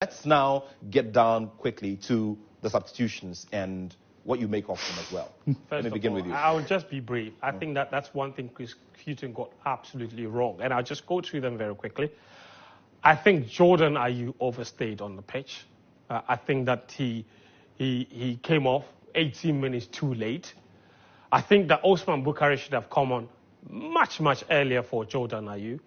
let's now get down quickly to the substitutions and what you make of them as well. Let me begin with you. I'll just be brief. I think that's one thing Chris Hughton got absolutely wrong, and I'll just go through them very quickly. I think Jordan Ayew overstayed on the pitch. I think that he came off 18 minutes too late. I think that Osman Bukhari should have come on much earlier for Jordan Ayew.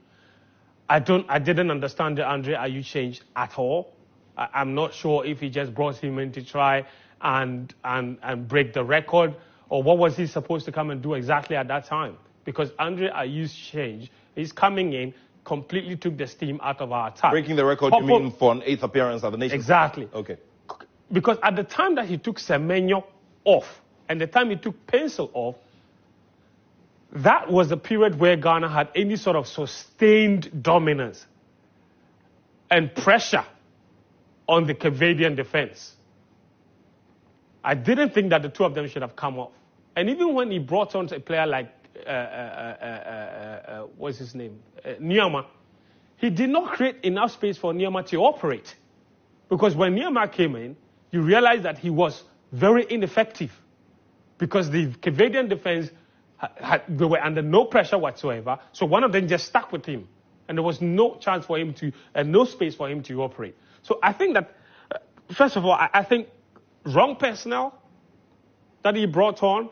I didn't understand the Andre Ayew change at all. I'm not sure if he just brought him in to try and break the record, or what was he supposed to come and do exactly at that time? Because Andre Ayew's change, he's coming in, completely took the steam out of our attack. Breaking the record, you mean for an 8th appearance at the Nations? Exactly. Okay. Because at the time that he took Semenyo off, and the time he took Pencil off, that was the period where Ghana had any sort of sustained dominance and pressure on the Cavadian defense. I didn't think that the two of them should have come off. And even when he brought on a player like, what's his name? Nyama, he did not create enough space for Nyama to operate. Because when Nyama came in, you realize that he was very ineffective. Because the Cavadian defense, they were under no pressure whatsoever. So one of them just stuck with him. And there was no chance for him to, no space for him to operate. So I think that, first of all, I think wrong personnel that he brought on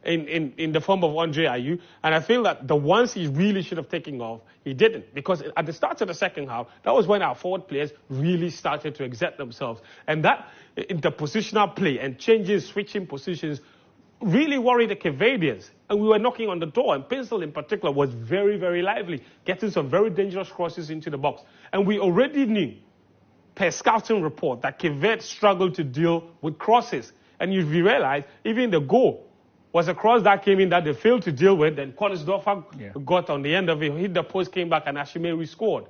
in the form of Andre Ayew. And I feel that the ones he really should have taken off, he didn't. Because at the start of the second half, that was when our forward players really started to exert themselves. And that interpositional play and changes, switching positions, really worried the Cavadians. And we were knocking on the door. And Pencil in particular was very, very lively, getting some very dangerous crosses into the box. And we already knew, per scouting report, that Cape struggled to deal with crosses. And you realize, even the goal was a cross that came in that they failed to deal with. Then Konisdorfer got on the end of it, hit the post, came back, and Ashimeru scored.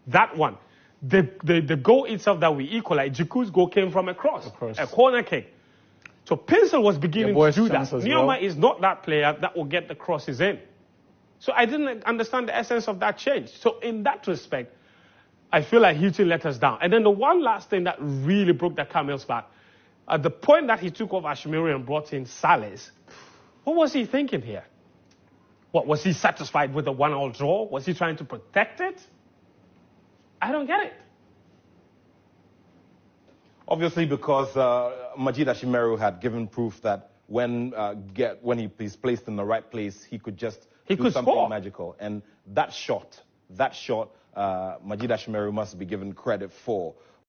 That one. The goal itself that we equalized, Jiku's goal came from a cross, a corner kick. So Pencil was beginning to do that. Nyama is not that player that will get the crosses in. So I didn't understand the essence of that change. So in that respect, I feel like Hughton let us down. And then the one last thing that really broke the camel's back, at the point that he took off Ashimeru and brought in Salas, what was he thinking here? What, was he satisfied with the 1-1 draw? Was he trying to protect it? I don't get it. Obviously, because Majid Ashimeru had given proof that when he's placed in the right place, he could do something score. magical. And that shot, Majid Ashimeru must be given credit for